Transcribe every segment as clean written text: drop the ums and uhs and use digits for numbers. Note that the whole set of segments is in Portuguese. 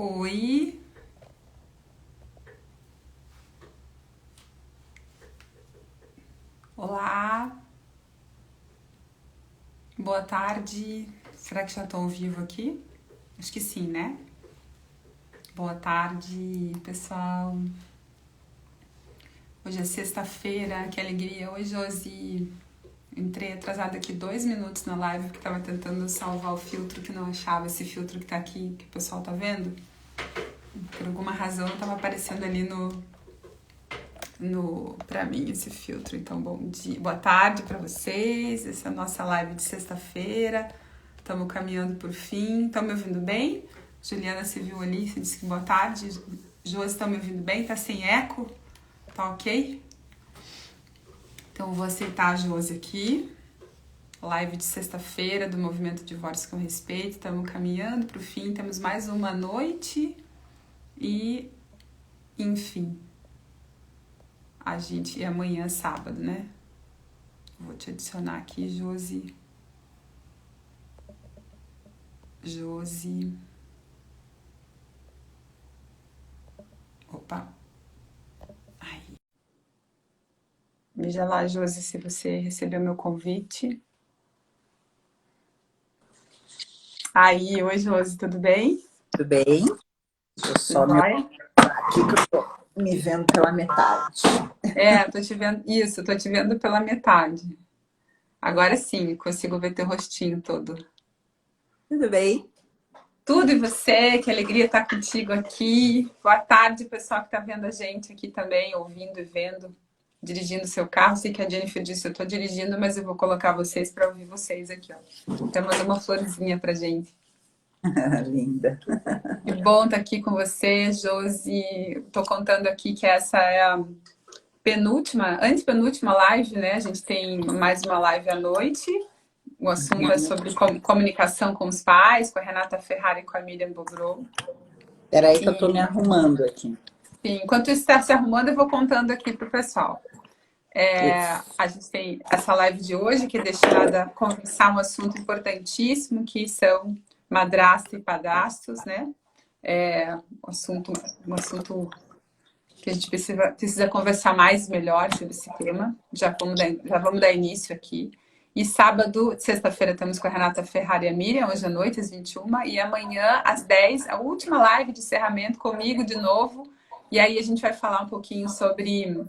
Oi, olá, boa tarde. Será que já estou ao vivo aqui? Acho que sim, né? Boa tarde, pessoal. Hoje é sexta-feira, que alegria. Oi, Josi. Entrei atrasada aqui 2 minutos na live porque estava tentando salvar o filtro que não achava esse filtro que tá aqui, que o pessoal tá vendo. Por alguma razão estava aparecendo ali no para mim esse filtro. Então, bom dia, boa tarde para vocês. Essa é a nossa live de sexta-feira. Estamos caminhando por fim. Estão me ouvindo bem? Juliana se viu ali, se disse que boa tarde. Josi, estão me ouvindo bem? Tá sem eco? Tá ok? Então, eu vou aceitar a Josi aqui. Live de sexta-feira do Movimento Divórcio com Respeito. Estamos caminhando para o fim. Temos mais uma noite e, enfim, e amanhã é sábado, né? Vou te adicionar aqui, Josi. Josi. Opa. Aí. Veja lá, Josi, se você recebeu meu convite. Aí, oi, Josi, tudo bem? Tudo bem? Deixa eu Tudo só me jóia? aqui que eu tô me vendo pela metade. Tô te vendo. Isso, tô te vendo pela metade. Agora sim, consigo ver teu rostinho todo. Tudo bem? Tudo e você, que alegria estar contigo aqui. Boa tarde, pessoal que tá vendo a gente aqui também, ouvindo e vendo, dirigindo seu carro. Sei que a Jennifer disse, eu tô dirigindo, mas eu vou colocar vocês para ouvir vocês aqui, ó. Temos uma florzinha pra gente. Linda. Que bom estar aqui com você, Josi. Tô contando aqui que essa é a antepenúltima live, né? A gente tem mais uma live à noite. O assunto é sobre comunicação com os pais, com a Renata Ferrari e com a Miriam Bobro. Peraí que eu tô me E, arrumando aqui. enfim, enquanto isso está se arrumando, eu vou contando aqui pro pessoal. Isso. A gente tem essa live de hoje que é destinada a conversar um assunto importantíssimo, que são madrasta e padrastos, né? Um assunto que a gente precisa conversar mais e melhor sobre esse tema. Já vamos dar início aqui. E sábado, sexta-feira, estamos com a Renata Ferrari e a Miriam, hoje à noite, às 21h, e amanhã, às 10h, a última live de encerramento comigo de novo. E aí a gente vai falar um pouquinho sobre.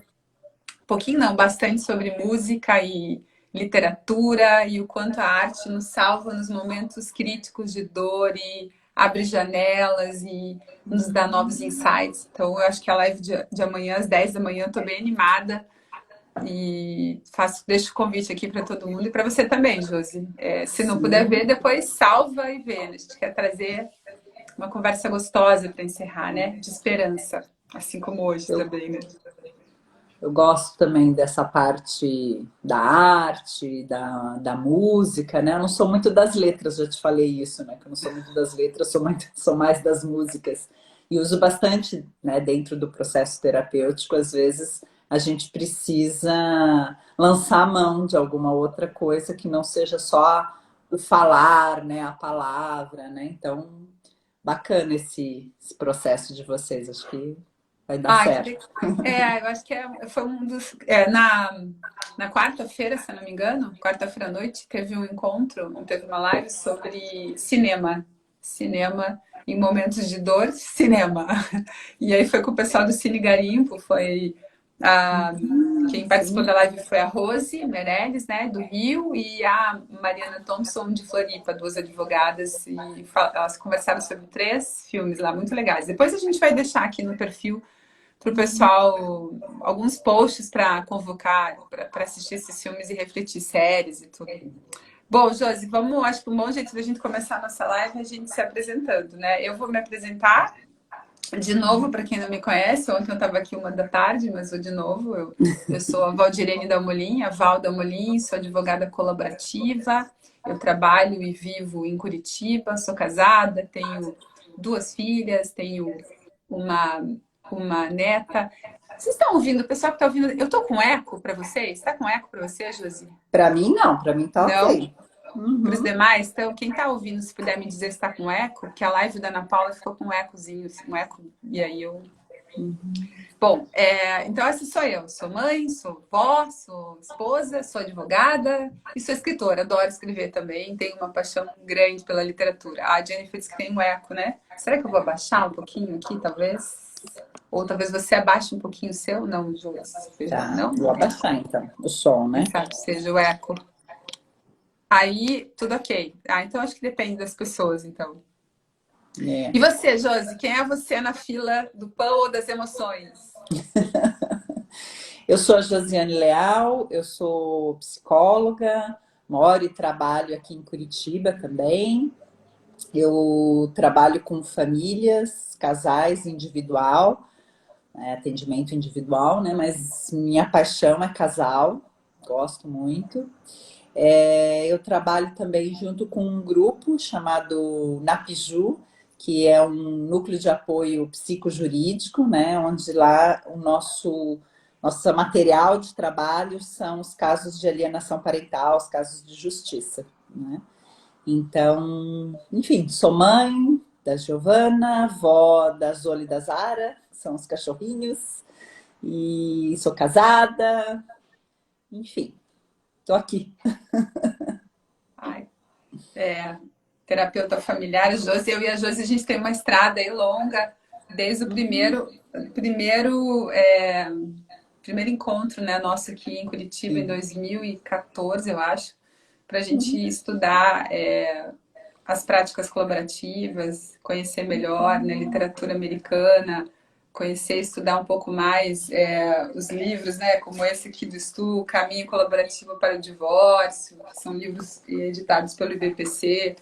Pouquinho não, bastante sobre música e literatura e o quanto a arte nos salva nos momentos críticos de dor e abre janelas e nos dá novos insights. Então, eu acho que a live de amanhã, às 10 da manhã, estou bem animada e deixo o convite aqui para todo mundo e para você também, Josi. Se não puder ver, depois salva e vê. A gente quer trazer uma conversa gostosa para encerrar, né? De esperança, assim como hoje Eu, também, né? eu gosto também dessa parte da arte, da música, né? Eu não sou muito das letras, já te falei isso, né? Que eu não sou muito das letras, sou mais das músicas. E uso bastante, né, dentro do processo terapêutico, às vezes a gente precisa lançar a mão de alguma outra coisa que não seja só o falar, né, a palavra, né? Então, bacana esse processo de vocês, acho que vai dar Ah, que certo. legal. Eu acho que foi um dos. Na quarta-feira, se eu não me engano, quarta-feira à noite, teve uma live sobre cinema. Cinema em momentos de dor, cinema. E aí foi com o pessoal do Cine Garimpo, a, quem participou Sim. da live foi a Rose Meirelles, né, do Rio, e a Mariana Thompson, de Floripa, duas advogadas, e elas conversaram sobre 3 filmes lá, muito legais. Depois a gente vai deixar aqui no perfil para o pessoal alguns posts para convocar, para assistir esses filmes e refletir séries e tudo. Bom, Josi, acho que um bom jeito da gente começar a nossa live é a gente se apresentando, né? Eu vou me apresentar de novo para quem não me conhece. Ontem eu estava aqui 1 da tarde, mas vou de novo. Eu sou a Valdirene Dalmolin, a Val Dalmolin, sou advogada colaborativa. Eu trabalho e vivo em Curitiba, sou casada, tenho 2 filhas, tenho uma, uma neta. Vocês estão ouvindo? O pessoal que está ouvindo, eu estou com eco para vocês? Está com eco para você, Josi? Para mim, não, para mim tá Não? ok. para os demais? Então, quem está ouvindo, se puder me dizer se está com eco, que a live da Ana Paula ficou com um ecozinho, um eco, e aí eu... Bom, então essa sou eu. Sou mãe, sou vó, sou esposa, sou advogada e sou escritora. Adoro escrever também. Tenho uma paixão grande pela literatura. A Jennifer disse que tem um eco, né? Será que eu vou abaixar um pouquinho aqui, talvez? Ou talvez você abaixe um pouquinho o seu? Não, Júlia. Tá, Não? vou abaixar então o som, Quem né? sabe seja o eco. Aí, tudo ok. Então acho que depende das pessoas, então. É. E você, Josi? Quem é você na fila do pão ou das emoções? Eu sou a Josiane Leal, eu sou psicóloga, moro e trabalho aqui em Curitiba também. Eu trabalho com famílias, casais individual, atendimento individual, né? Mas minha paixão é casal, gosto muito. Eu trabalho também junto com um grupo chamado Napiju, que é um núcleo de apoio psicojurídico, né? Onde lá o nosso material de trabalho são os casos de alienação parental, os casos de justiça, né? Então, enfim, sou mãe da Giovana, avó da Zola e da Zara, que são os cachorrinhos, e sou casada, enfim, tô aqui. Ai, terapeuta familiar, Josi, eu e a Josi, a gente tem uma estrada aí longa, desde o primeiro encontro, né, nosso aqui em Curitiba, em 2014, eu acho, para a gente estudar as práticas colaborativas, conhecer melhor, né, literatura americana, conhecer, estudar um pouco mais os livros, né, como esse aqui do Stu, Caminho Colaborativo para o Divórcio, que são livros editados pelo IBPC,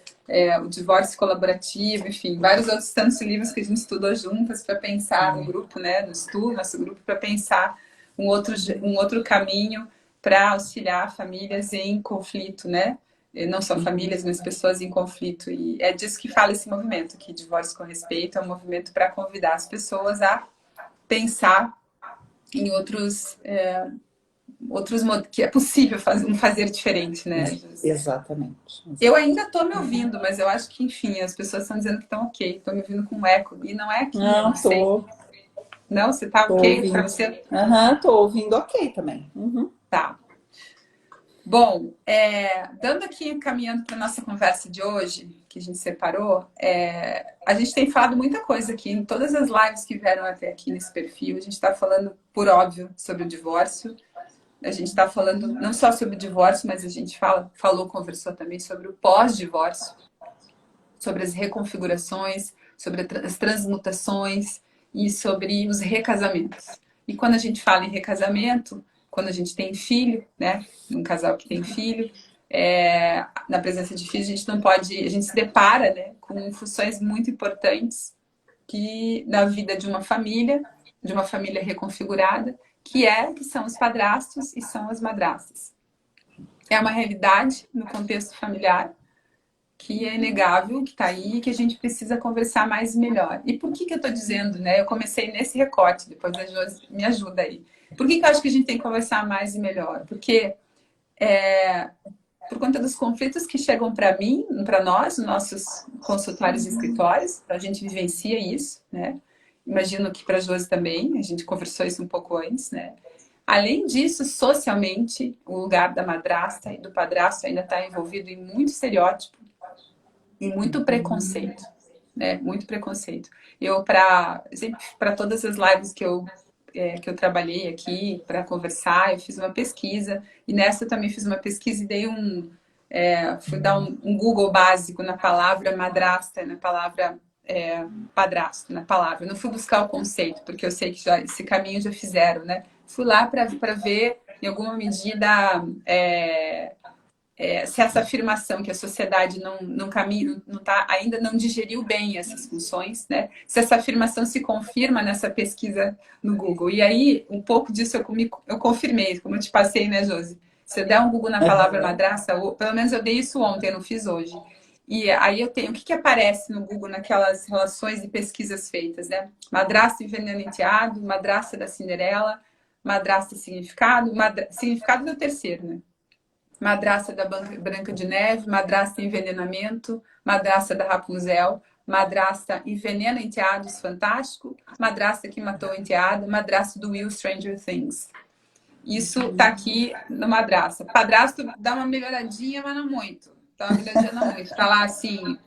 o Divórcio Colaborativo, enfim, vários outros tantos livros que a gente estudou juntas para pensar no grupo, né, no Stu, nosso grupo, para pensar um outro caminho para auxiliar famílias em conflito, né? Não só famílias, mas pessoas em conflito. E é disso que fala esse movimento, que Divórcio com Respeito é um movimento para convidar as pessoas a pensar em outros modos, que é possível fazer diferente, né? Exatamente. Eu ainda estou me ouvindo, mas eu acho que, enfim, as pessoas estão dizendo que estão ok, estão me ouvindo com eco. E não é aqui, eu não sei. Não, você está ok para você? Tô ouvindo ok também. Tá. Bom, dando aqui, caminhando para a nossa conversa de hoje, que a gente separou, a gente tem falado muita coisa aqui, em todas as lives que vieram até aqui nesse perfil, a gente está falando, por óbvio, sobre o divórcio, a gente está falando não só sobre o divórcio, mas a gente conversou também sobre o pós-divórcio, sobre as reconfigurações, sobre as transmutações e sobre os recasamentos. E quando a gente fala em recasamento, quando a gente tem filho, né, um casal que tem filho, na presença de filhos, a gente não pode, a gente se depara, né, com funções muito importantes que na vida de uma família reconfigurada, que são os padrastos e são as madrastas. É uma realidade no contexto familiar que é inegável, que está aí, que a gente precisa conversar mais e melhor. E por que eu estou dizendo, né? Eu comecei nesse recorte, depois a Josi me ajuda aí. Por que eu acho que a gente tem que conversar mais e melhor? Porque por conta dos conflitos que chegam para mim, para nós, nossos consultórios e escritórios, a gente vivencia isso, né? Imagino que para a Josi também, a gente conversou isso um pouco antes, né? Além disso, socialmente, o lugar da madrasta e do padrasto ainda está envolvido em muito estereótipo e muito preconceito, né? Muito preconceito. Eu, para todas as lives que eu trabalhei aqui para conversar, eu fiz uma pesquisa, e nessa eu também fiz uma pesquisa e dei fui dar um Google básico na palavra madrasta, na palavra padrasto, na palavra. Eu não fui buscar o conceito, porque eu sei que esse caminho já fizeram, né? Fui lá para ver, em alguma medida, se essa afirmação que a sociedade não caminha, ainda não digeriu bem essas funções, né? Se essa afirmação se confirma nessa pesquisa no Google. E aí, um pouco disso eu confirmei, como eu te passei, né, Josi? Se eu der um Google na palavra madrasta, pelo menos eu dei isso ontem, eu não fiz hoje. E aí eu tenho, o que aparece no Google naquelas relações e pesquisas feitas, né? Madrasta envenenando enteado, madrasta da Cinderela, madrasta significado, significado do terceiro, né? Madrasta da Branca de Neve, Madrasta Envenenamento, Madrasta da Rapunzel, Madrasta Envenena Enteados, fantástico, Madrasta que Matou a Enteada, Madrasta do Will Stranger Things. Isso tá aqui no Madrasta. Padrasto dá uma melhoradinha, mas não muito. Dá uma melhoradinha, não muito. Tá lá assim,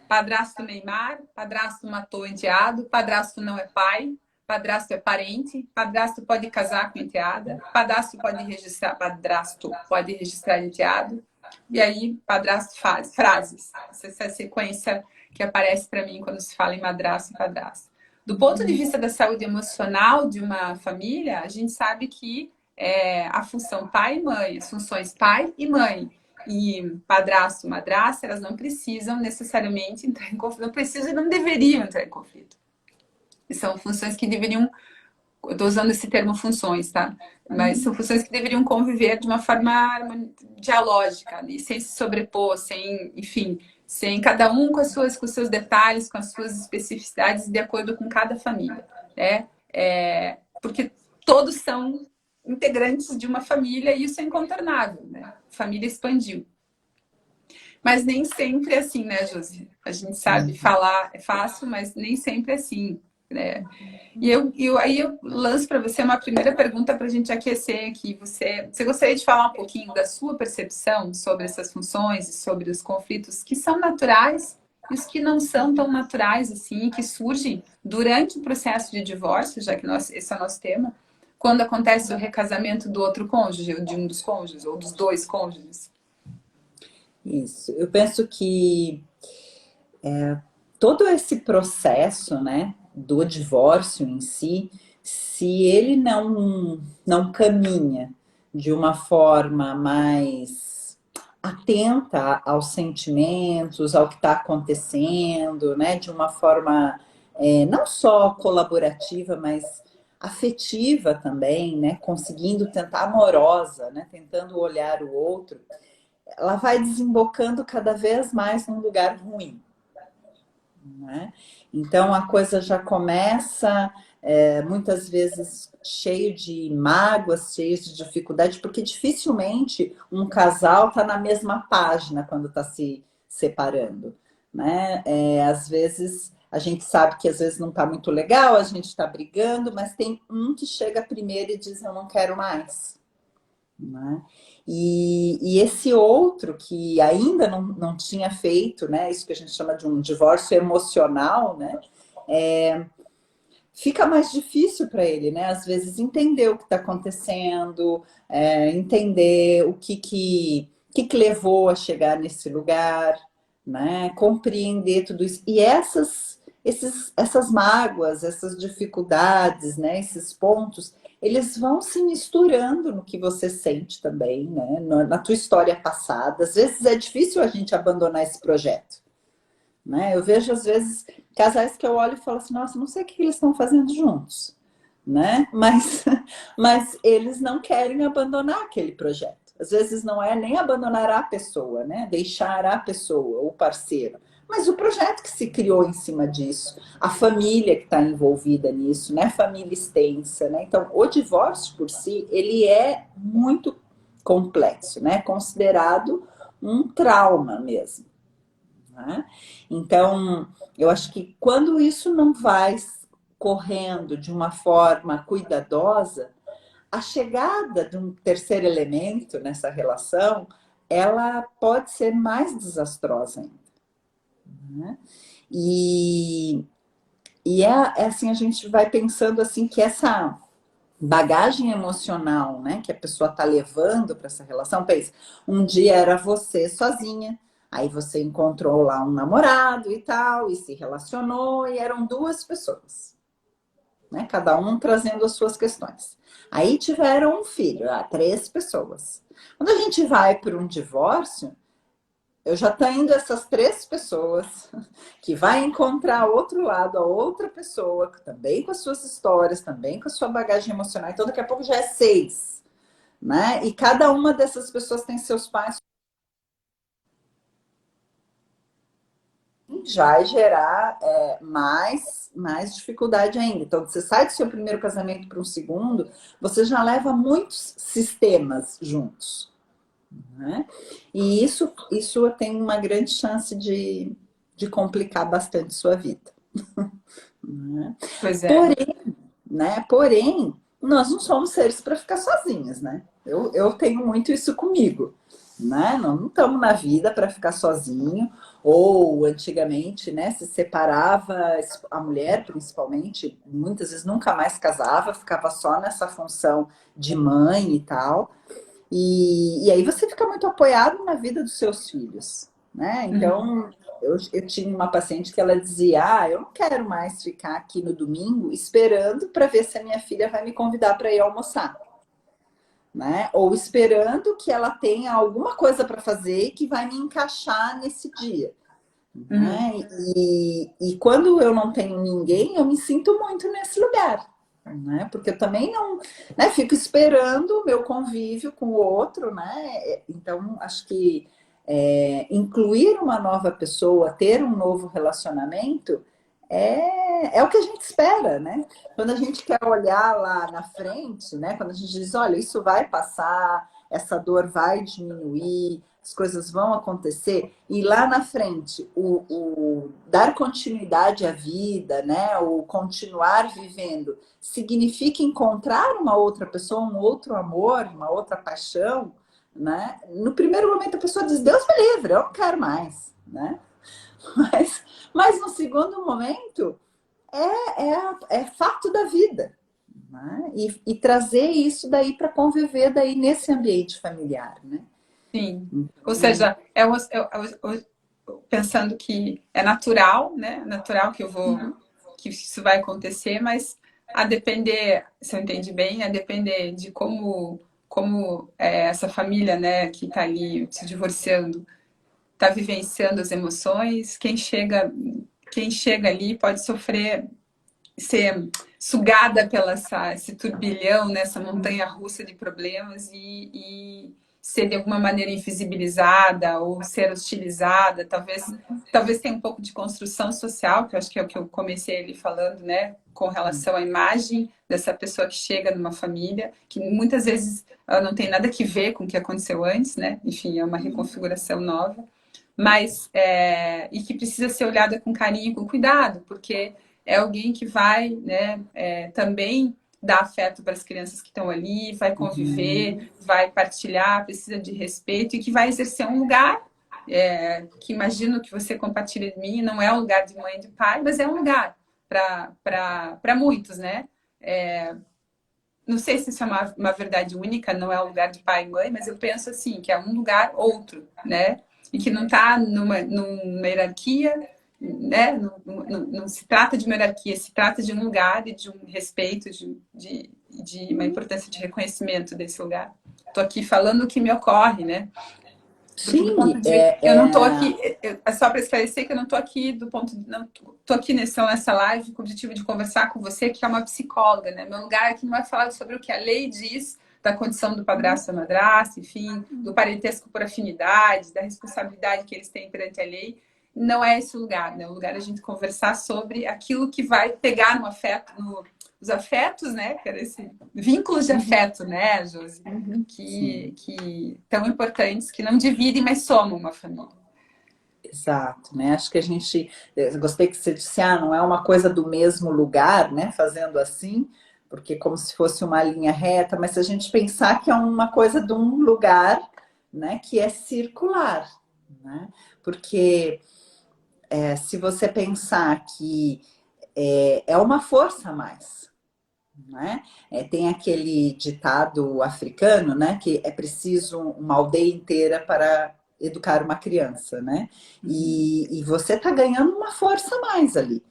padrasto Neymar, padrasto matou enteado, padrasto não é pai, padrasto é parente, padrasto pode casar com enteada, padrasto pode registrar enteado, e aí padrasto faz frases. Essa é a sequência que aparece para mim quando se fala em madrasto e padrasto. Do ponto de vista da saúde emocional de uma família, a gente sabe que a função pai e mãe, as funções pai e mãe, e padrasto, madrasta, elas não precisam necessariamente entrar em conflito, não precisam e não deveriam entrar em conflito. E são funções que deveriam, eu estou usando esse termo funções, tá? Mas são funções que deveriam conviver de uma forma dialógica, né? Sem se sobrepor, sem, enfim, sem cada um com os seus detalhes, com as suas especificidades, de acordo com cada família, né? Porque todos são integrantes de uma família e isso é incontornável, né? A família expandiu. Mas nem sempre é assim, né, Josi? A gente sabe falar é fácil, mas nem sempre é assim, né? E aí eu lanço para você uma primeira pergunta para a gente aquecer aqui. Você gostaria de falar um pouquinho da sua percepção sobre essas funções e sobre os conflitos que são naturais e os que não são tão naturais assim, que surgem durante o processo de divórcio, já que esse é o nosso tema, quando acontece o recasamento do outro cônjuge, ou de um dos cônjuges, ou dos dois cônjuges? Isso. Eu penso que todo esse processo, né, do divórcio em si, se ele não caminha de uma forma mais atenta aos sentimentos, ao que está acontecendo, né, de uma forma não só colaborativa, mas afetiva também, né, conseguindo tentar amorosa, né, tentando olhar o outro, ela vai desembocando cada vez mais num lugar ruim. Né? Então a coisa já começa muitas vezes cheio de mágoas, cheio de dificuldade, porque dificilmente um casal está na mesma página quando está se separando. Né? Às vezes a gente sabe que às vezes não está muito legal, a gente está brigando, mas tem um que chega primeiro e diz eu não quero mais. Né? E esse outro que ainda não tinha feito, né, isso que a gente chama de um divórcio emocional, né, fica mais difícil para ele, né, às vezes entender o que está acontecendo, entender o que levou a chegar nesse lugar, né, compreender tudo isso. E essas mágoas, essas dificuldades, né, esses pontos, eles vão se misturando no que você sente também, né, na tua história passada. Às vezes é difícil a gente abandonar esse projeto. Né? Eu vejo, às vezes, casais que eu olho e falo assim, nossa, não sei o que eles estão fazendo juntos. Né? Mas eles não querem abandonar aquele projeto. Às vezes não é nem abandonar a pessoa, né? Deixar a pessoa, o parceiro, mas o projeto que se criou em cima disso, a família que está envolvida nisso, né? Família extensa, né? Então, o divórcio por si, ele é muito complexo, né? Considerado um trauma mesmo. Né? Então, eu acho que quando isso não vai correndo de uma forma cuidadosa, a chegada de um terceiro elemento nessa relação, ela pode ser mais desastrosa ainda. Né? E assim, a gente vai pensando assim que essa bagagem emocional, né, que a pessoa está levando para essa relação, pensa, um dia era você sozinha, aí você encontrou lá um namorado e tal, e se relacionou, e eram duas pessoas. Né? Cada um trazendo as suas questões. Aí tiveram um filho, 3 pessoas. Quando a gente vai para um divórcio, eu já estou indo essas 3 pessoas que vai encontrar outro lado, a outra pessoa, também com as suas histórias, também com a sua bagagem emocional. Então, daqui a pouco já é 6. Né? E cada uma dessas pessoas tem seus pais. Já vai gerar mais dificuldade ainda. Então, você sai do seu primeiro casamento para um segundo, você já leva muitos sistemas juntos. né? E isso tem uma grande chance de complicar bastante sua vida. Né? Pois é. Porém, né? Porém, nós não somos seres para ficar sozinhos, né? Eu tenho muito isso comigo, né? Não estamos na vida para ficar sozinho, ou antigamente, né, se separava a mulher, principalmente, muitas vezes nunca mais casava, ficava só nessa função de mãe e tal. E aí você fica muito apoiado na vida dos seus filhos, né? Uhum. Então, eu tinha uma paciente que ela dizia: ah, eu não quero mais ficar aqui no domingo esperando para ver se a minha filha vai me convidar para ir almoçar, né? Ou esperando que ela tenha alguma coisa para fazer e que vai me encaixar nesse dia, Uhum. né? E quando eu não tenho ninguém, eu me sinto muito nesse lugar, né? Porque eu também não, né, fico esperando o meu convívio com o outro, né? Então, acho que incluir uma nova pessoa, ter um novo relacionamento, é o que a gente espera, né? Quando a gente quer olhar lá na frente, né? Quando a gente diz, olha, isso vai passar, essa dor vai diminuir, as coisas vão acontecer, e lá na frente, o dar continuidade à vida, né? O continuar vivendo, significa encontrar uma outra pessoa, um outro amor, uma outra paixão, né? No primeiro momento a pessoa diz, Deus me livre, eu não quero mais, né? Mas no segundo momento é fato da vida, né? E trazer isso daí para conviver daí nesse ambiente familiar, né? Sim. Ou Então, seja, pensando que é natural, né? Natural que eu vou, que isso vai acontecer, mas a depender, se eu entendi bem, a depender de como essa família, né, que está ali se divorciando, está vivenciando as emoções, quem chega ali pode sofrer, ser sugada pela esse turbilhão, nessa montanha russa de problemas e ser de alguma maneira invisibilizada ou ser hostilizada, talvez tenha um pouco de construção social, que eu acho que é o que eu comecei ali falando, né, com relação à imagem dessa pessoa que chega numa família, que muitas vezes ela não tem nada que ver com o que aconteceu antes, né? Enfim, é uma reconfiguração nova, mas e que precisa ser olhada com carinho, com cuidado, porque é alguém que vai, né, também dar afeto para as crianças que estão ali, vai conviver, vai partilhar, precisa de respeito e que vai exercer um lugar que imagino que você compartilha de mim, não é um lugar de mãe e de pai, mas é um lugar para muitos, né? Não sei se isso é uma verdade única, não é um lugar de pai e mãe, mas eu penso assim, que é um lugar outro, né? E que não está numa hierarquia, né? Não se trata de uma hierarquia, se trata de um lugar e de um respeito, de uma importância de reconhecimento desse lugar. Estou aqui falando o que me ocorre, né? Porque do ponto sim, de vista, eu não estou aqui, é só para esclarecer que eu não estou aqui do ponto de, não estou aqui nessa live com o objetivo de conversar com você, que é uma psicóloga, né? Meu lugar aqui não é falar sobre o que a lei diz da condição do padrasto e da madrasta, enfim, do parentesco por afinidade, da responsabilidade que eles têm perante a lei. Não é esse o lugar, né? O lugar é a gente conversar sobre aquilo que vai pegar no afeto, os afetos, né? Que era esse vínculos de afeto, né, Josi? sim. Que tão importantes, que não dividem, mas somam uma família. Exato, né? Acho que a gente, eu gostei que você disse, ah, não é uma coisa do mesmo lugar, né? Fazendo assim, porque como se fosse uma linha reta, mas se a gente pensar que é uma coisa de um lugar, né, que é circular, né? Porque se você pensar que é uma força a mais, né? Tem aquele ditado africano, né, que é preciso uma aldeia inteira para educar uma criança, né? E você está ganhando uma força a mais ali,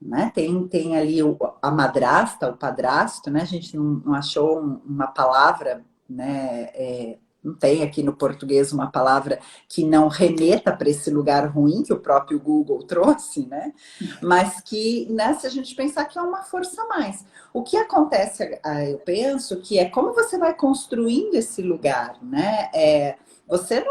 né? Tem ali a madrasta, o padrasto, né? A gente não achou uma palavra, né? Não tem aqui no português uma palavra que não remeta para esse lugar ruim que o próprio Google trouxe, né? Mas que, né, se a gente pensar que é uma força a mais. O que acontece, eu penso, que é como você vai construindo esse lugar, né? Você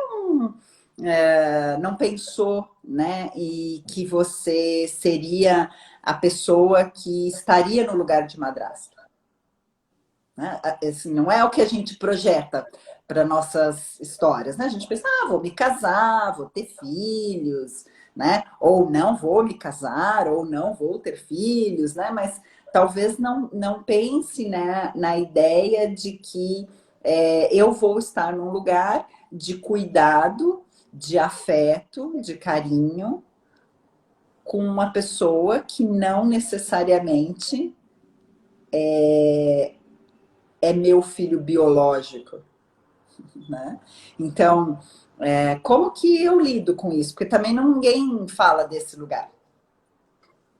não pensou, né? E que você seria a pessoa que estaria no lugar de madrasta. Né? Assim, não é o que a gente projeta para nossas histórias, né? A gente pensa, vou me casar, vou ter filhos, né? Ou não vou me casar, ou não vou ter filhos, né? Mas talvez não pense, né, na ideia de que eu vou estar num lugar de cuidado, de afeto, de carinho, com uma pessoa que não necessariamente é meu filho biológico, né? Então, como que eu lido com isso? Porque também ninguém fala desse lugar,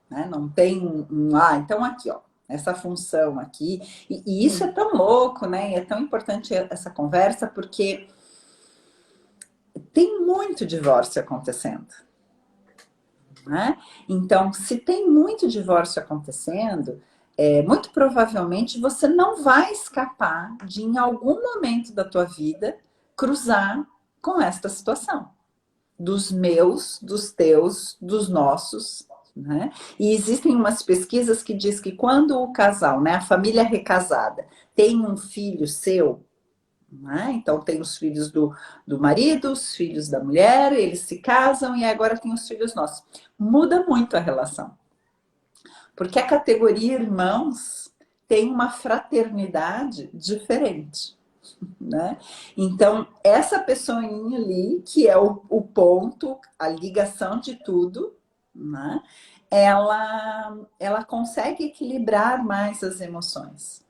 né? Não tem então aqui, ó, essa função aqui. E isso é tão louco, né? E é tão importante essa conversa, porque tem muito divórcio acontecendo, né? Então, se tem muito divórcio acontecendo, muito provavelmente você não vai escapar de, em algum momento da tua vida, cruzar com esta situação. Dos meus, dos teus, dos nossos, né? E existem umas pesquisas que diz que quando o casal, né, a família recasada, tem um filho seu, né? Então tem os filhos do marido, os filhos da mulher, eles se casam e agora tem os filhos nossos. Muda muito a relação. Porque a categoria irmãos tem uma fraternidade diferente, né? Então, essa pessoinha ali, que é o ponto, a ligação de tudo, né? Ela consegue equilibrar mais as emoções.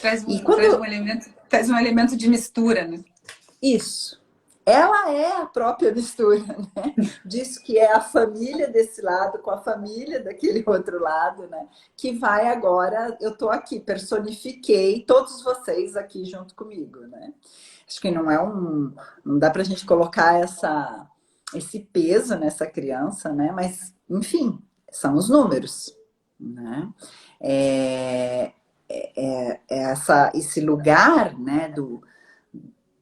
Traz um elemento de mistura, né? Isso. Ela é a própria mistura, né? Diz que é a família desse lado com a família daquele outro lado, né? Que vai agora, eu tô aqui, personifiquei todos vocês aqui junto comigo, né? Acho que não dá pra gente colocar esse peso nessa criança, né? Mas, enfim, são os números, né? Esse lugar, né,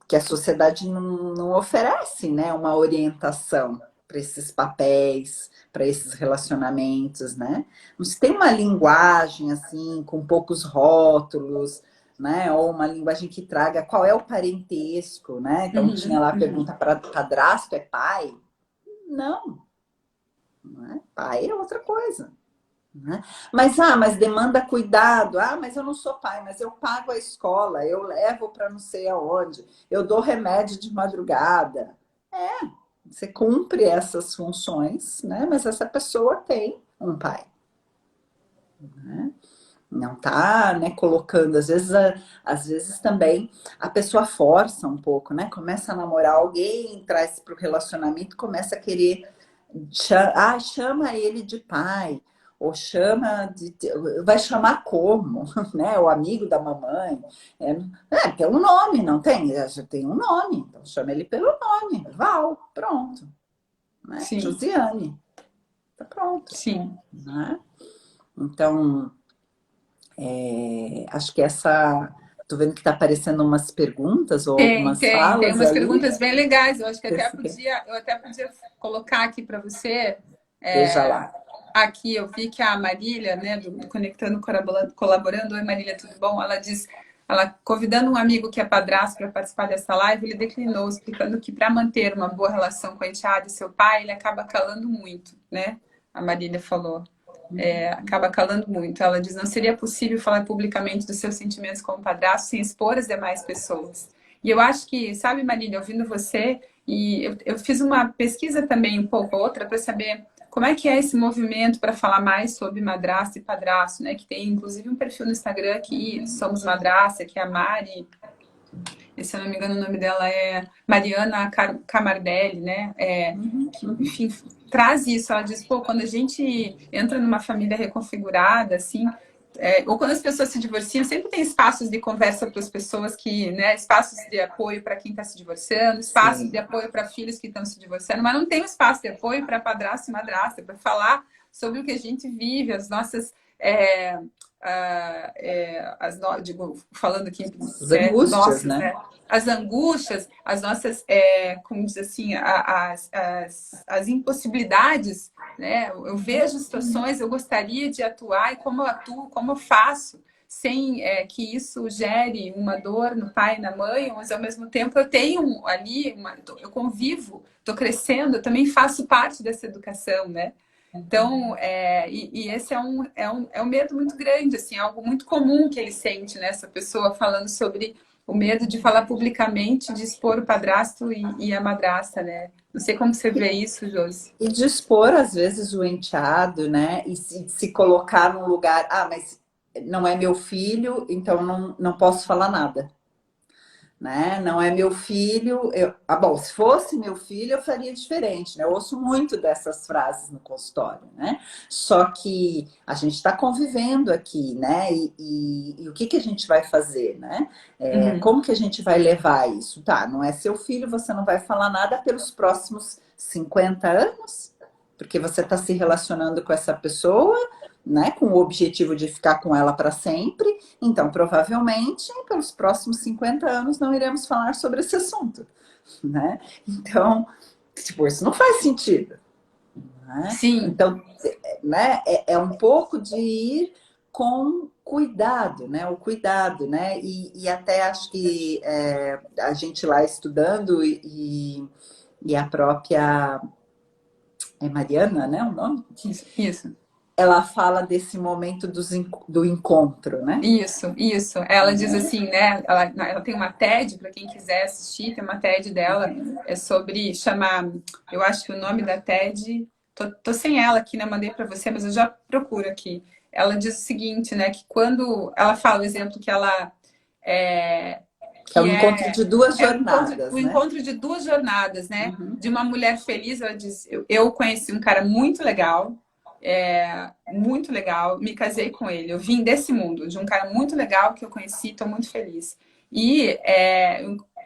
que a sociedade não oferece, né, uma orientação para esses papéis, para esses relacionamentos, né? Não se tem uma linguagem assim, com poucos rótulos, né? Ou uma linguagem que traga qual é o parentesco, né? Então tinha lá a pergunta para padrasto, é pai? Não, não é? Pai é outra coisa. Né? Mas demanda cuidado. Mas eu não sou pai, mas eu pago a escola, eu levo para não sei aonde, eu dou remédio de madrugada. Você cumpre essas funções, né? Mas essa pessoa tem um pai. Né? Não tá, né, colocando, às vezes também a pessoa força um pouco, né? Começa a namorar alguém, traz para o relacionamento, começa a querer chama ele de pai, ou vai chamar como, né? O amigo da mamãe. Tem um nome, não tem? Já tem um nome, então chama ele pelo nome, Val, pronto. Né? Josiane, tá pronto. Sim. Né? Então, acho que tô vendo que tá aparecendo umas perguntas ou algumas falas. Tem umas ali. perguntas bem legais. Eu acho que eu até podia colocar aqui para você. Veja lá. Aqui eu vi que a Marília, né, do Conectando Colaborando, oi Marília, tudo bom? Ela diz, ela convidando um amigo que é padrasto para participar dessa live, ele declinou, explicando que para manter uma boa relação com a enteada e seu pai, ele acaba calando muito, né? A Marília falou. Acaba calando muito. Ela diz, não seria possível falar publicamente dos seus sentimentos como padrasto sem expor as demais pessoas. E eu acho que, sabe, Marília, ouvindo você, e eu fiz uma pesquisa também, um pouco outra, para saber como é que é esse movimento para falar mais sobre madrasta e padrasto, né? Que tem, inclusive, um perfil no Instagram aqui, Somos Madrasta, que é a Mari, e, se eu não me engano, o nome dela é Mariana Camardelli, né? Que, enfim, traz isso. Ela diz, pô, quando a gente entra numa família reconfigurada, assim, ou quando as pessoas se divorciam, sempre tem espaços de conversa para as pessoas que, né, espaços de apoio para quem está se divorciando, espaços de apoio para filhos que estão se divorciando, mas não tem um espaço de apoio para padrasto e madrasta, para falar sobre o que a gente vive, as nossas... falando aqui, as angústias, nossas, né? As angústias, as nossas, como diz assim, as impossibilidades, né? Eu vejo situações, eu gostaria de atuar e como eu atuo, como eu faço. sem que isso gere uma dor no pai e na mãe, mas ao mesmo tempo eu tenho ali, eu convivo, estou crescendo, eu também faço parte dessa educação, né? Então, esse é um medo muito grande, assim, algo muito comum que ele sente, né? Essa pessoa falando sobre o medo de falar publicamente, de expor o padrasto e a madrasta, né? Não sei como você vê isso, Josi. E de expor, às vezes, o enteado, né? E se colocar num lugar, mas não é meu filho, então não posso falar nada. Né? Não é meu filho. Bom, se fosse meu filho, eu faria diferente, né? Eu ouço muito dessas frases no consultório, né? Só que a gente está convivendo aqui, né? E o que a gente vai fazer, né? Como que a gente vai levar isso? Tá, não é seu filho, você não vai falar nada pelos próximos 50 anos, porque você está se relacionando com essa pessoa, né, com o objetivo de ficar com ela para sempre, então provavelmente pelos próximos 50 anos não iremos falar sobre esse assunto, né? Então, tipo, isso não faz sentido, né? Sim. Então, né, é um pouco de ir com cuidado, né? O cuidado, né? E até acho que a gente lá estudando e a própria Mariana, né? O nome? Isso. Ela fala desse momento do encontro, né? Isso. Ela diz assim, né? Ela tem uma TED, para quem quiser assistir, tem uma TED dela, sobre chamar. Eu acho que o nome da TED. Tô sem ela aqui, né? Mandei para você, mas eu já procuro aqui. Ela diz o seguinte, né? Que quando ela fala o exemplo que ela. Que é o encontro de duas jornadas, o né? encontro de duas jornadas, né? De uma mulher feliz, ela diz: eu conheci um cara muito legal. Muito legal, me casei com ele. Eu vim desse mundo, de um cara muito legal que eu conheci, estou muito feliz. E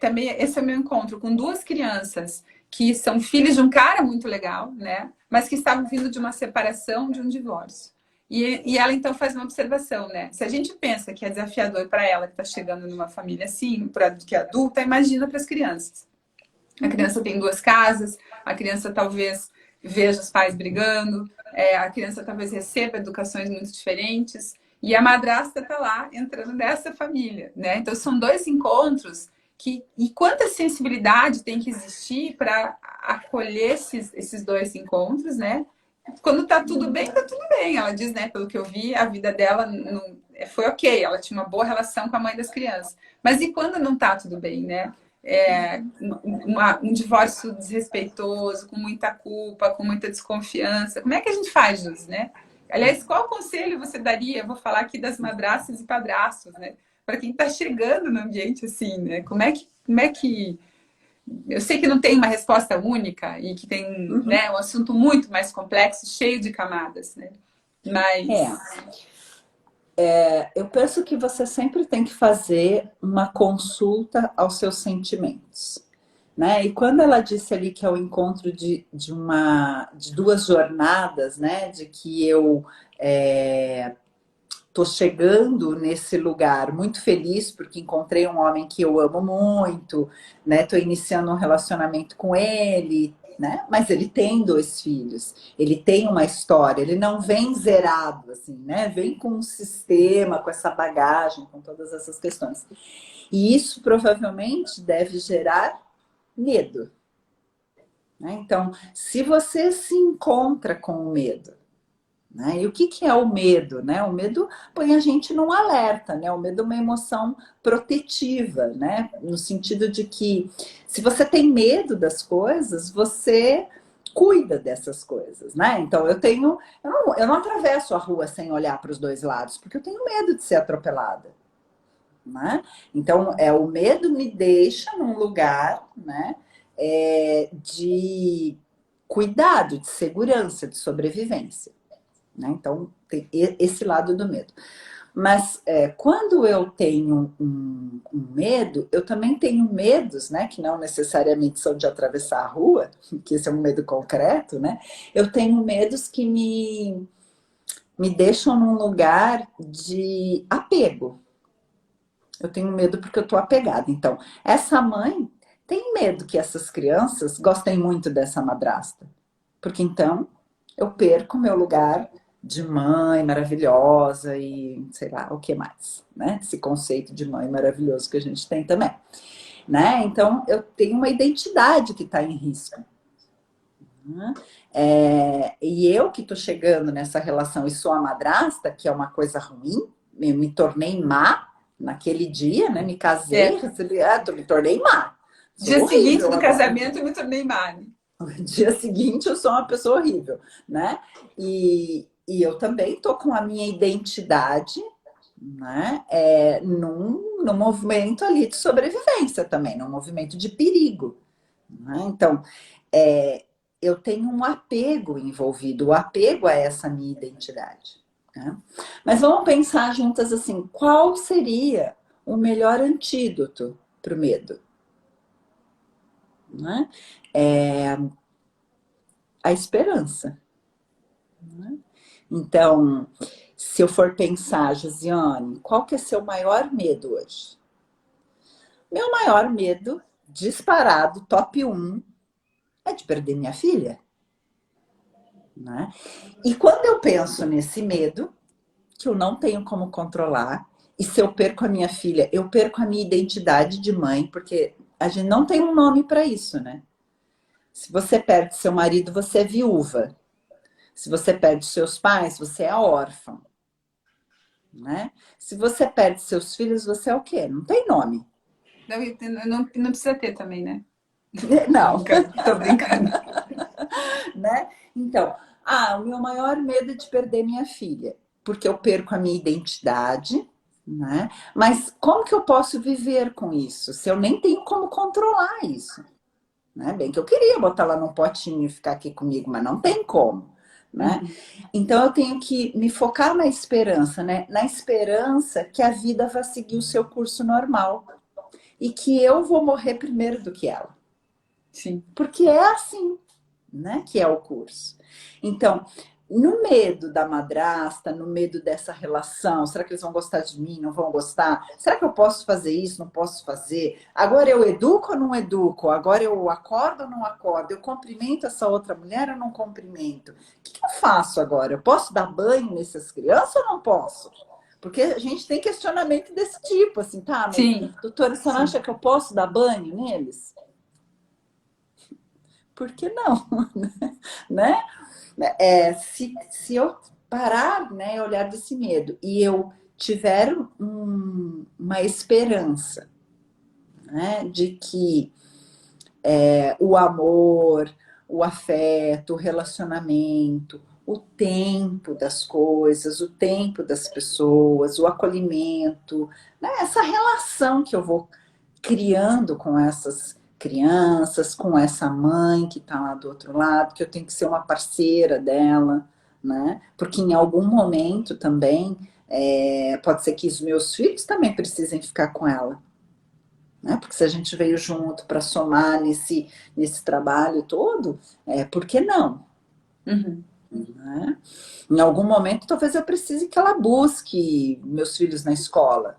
também esse é o meu encontro com duas crianças que são filhos de um cara muito legal, né? Mas que estavam vindo de uma separação, de um divórcio. E ela então faz uma observação, né? Se a gente pensa que é desafiador para ela que está chegando numa família assim, que é adulta, imagina para as crianças. A criança tem duas casas, a criança talvez veja os pais brigando, a criança talvez receba educações muito diferentes, e a madrasta está lá entrando nessa família, né? Então são dois encontros e quanta sensibilidade tem que existir para acolher esses dois encontros, né? Quando tá tudo bem, tá tudo bem. Ela diz, né? Pelo que eu vi, a vida dela foi ok. Ela tinha uma boa relação com a mãe das crianças. Mas e quando não tá tudo bem, né? Um divórcio desrespeitoso, com muita culpa, com muita desconfiança. Como é que a gente faz, Jus, né? Aliás, qual conselho você daria? Eu vou falar aqui das madrastas e padrastos, né? Para quem está chegando no ambiente assim, né? Como é que eu sei que não tem uma resposta única e que tem né, um assunto muito mais complexo, cheio de camadas, né? Mas eu penso que você sempre tem que fazer uma consulta aos seus sentimentos, né? E quando ela disse ali que é o encontro de duas jornadas, né? De que eu tô chegando nesse lugar muito feliz porque encontrei um homem que eu amo muito, né? Tô iniciando um relacionamento com ele, né? Mas ele tem dois filhos, ele tem uma história, ele não vem zerado, assim, né? Vem com um sistema, com essa bagagem, com todas essas questões. E isso provavelmente deve gerar medo, né? Então, se você se encontra com o medo, né? E o que é o medo, né? O medo põe a gente num alerta, né? O medo é uma emoção protetiva, né? No sentido de que se você tem medo das coisas, você cuida dessas coisas, né? Então eu não atravesso a rua sem olhar para os dois lados, porque eu tenho medo de ser atropelada, né? Então o medo me deixa num lugar, né? De cuidado, de segurança, de sobrevivência. Né? Então, tem esse lado do medo. Mas quando eu tenho um medo, eu também tenho medos, né? Que não necessariamente são de atravessar a rua, que esse é um medo concreto, né? Eu tenho medos que me deixam num lugar de apego. Eu tenho medo porque eu estou apegada. Então, essa mãe tem medo que essas crianças gostem muito dessa madrasta. Porque então eu perco meu lugar de mãe maravilhosa e sei lá, o que mais, né? Esse conceito de mãe maravilhoso que a gente tem também, né? Então, eu tenho uma identidade que está em risco. Né? E eu que estou chegando nessa relação e sou a madrasta, que é uma coisa ruim, eu me tornei má naquele dia, né? Me casei, É. recebi, me tornei má. Sou Dia seguinte horrível do agora. casamento eu me tornei Mari. No dia seguinte eu sou uma pessoa horrível, né? E eu também tô com a minha identidade, né? Num movimento ali de sobrevivência também, num movimento de perigo. Né? Então, é, eu tenho um apego envolvido, o apego a essa minha identidade. Né? Mas vamos pensar juntas assim, qual seria o melhor antídoto para o medo? Né? É, a esperança. Né? Então, se eu for pensar, Josiane, qual que é seu maior medo hoje? Meu maior medo, disparado, top um, é de perder minha filha. Né? E quando eu penso nesse medo, que eu não tenho como controlar, e se eu perco a minha filha, eu perco a minha identidade de mãe, porque a gente não tem um nome para isso, né? Se você perde seu marido, você é viúva. Se você perde seus pais, você é órfã. Né? Se você perde seus filhos, você é o quê? Não tem nome. Não precisa ter também, né? Tô Não, brincando. Tô brincando. né? Então, o meu maior medo é de perder minha filha, porque eu perco a minha identidade, né? Mas como que eu posso viver com isso, se eu nem tenho como controlar isso? Né? Bem que eu queria botar ela num potinho e ficar aqui comigo, mas não tem como. Né? Uhum. Então eu tenho que me focar na esperança, né? Na esperança que a vida vai seguir o seu curso normal e que eu vou morrer primeiro do que ela. Sim. Porque é assim, né? Que é o curso. Então, no medo da madrasta, no medo dessa relação, será que eles vão gostar de mim? Não vão gostar? Será que eu posso fazer isso? Não posso fazer? Agora eu educo ou não educo? Agora eu acordo ou não acordo? Eu cumprimento essa outra mulher ou não cumprimento? O que eu faço agora? Eu posso dar banho nessas crianças ou não posso? Porque a gente tem questionamento desse tipo, assim, tá? Mas, Sim. doutora, você não Sim. acha que eu posso dar banho neles? Por que não? Né? Se eu parar, né, olhar desse medo e eu tiver uma esperança, né, de que o amor, o afeto, o relacionamento, o tempo das coisas, o tempo das pessoas, o acolhimento, né, essa relação que eu vou criando com essas crianças, com essa mãe que está lá do outro lado, que eu tenho que ser uma parceira dela, né? Porque em algum momento também pode ser que os meus filhos também precisem ficar com ela, né? Porque se a gente veio junto para somar nesse trabalho todo, por que não? Uhum. Né? Em algum momento, talvez eu precise que ela busque meus filhos na escola.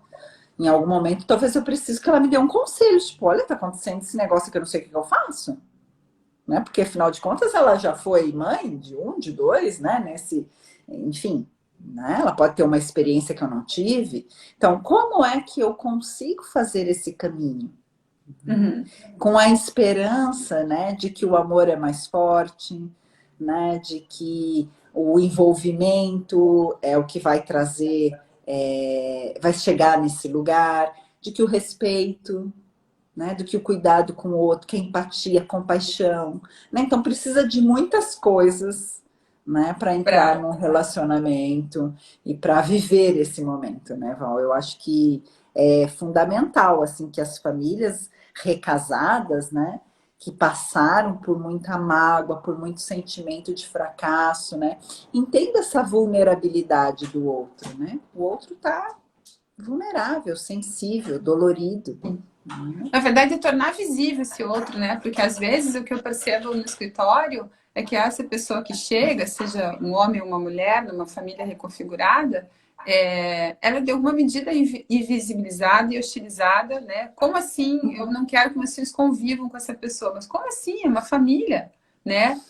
Em algum momento, talvez eu precise que ela me dê um conselho, tipo, olha, tá acontecendo esse negócio que eu não sei o que eu faço, né? Porque afinal de contas ela já foi mãe de um, de dois, né? Enfim, né? Ela pode ter uma experiência que eu não tive. Então, como é que eu consigo fazer esse caminho? Uhum. Com a esperança, né, de que o amor é mais forte, né, de que o envolvimento é o que vai trazer, vai chegar nesse lugar, de que o respeito, né, do que o cuidado com o outro, que a empatia, a compaixão, né? Então precisa de muitas coisas, né, para entrar Pra... num relacionamento e para viver esse momento, né, Val? Eu acho que é fundamental assim que as famílias recasadas, né, que passaram por muita mágoa, por muito sentimento de fracasso, né, entenda essa vulnerabilidade do outro, né? O outro tá vulnerável, sensível, dolorido. Na verdade, é tornar visível esse outro, né? Porque às vezes o que eu percebo no escritório é que essa pessoa que chega, seja um homem ou uma mulher, numa família reconfigurada, ela deu uma medida invisibilizada e hostilizada, né? Como assim? Eu não quero que meus filhos convivam com essa pessoa, mas como assim? É uma família, né?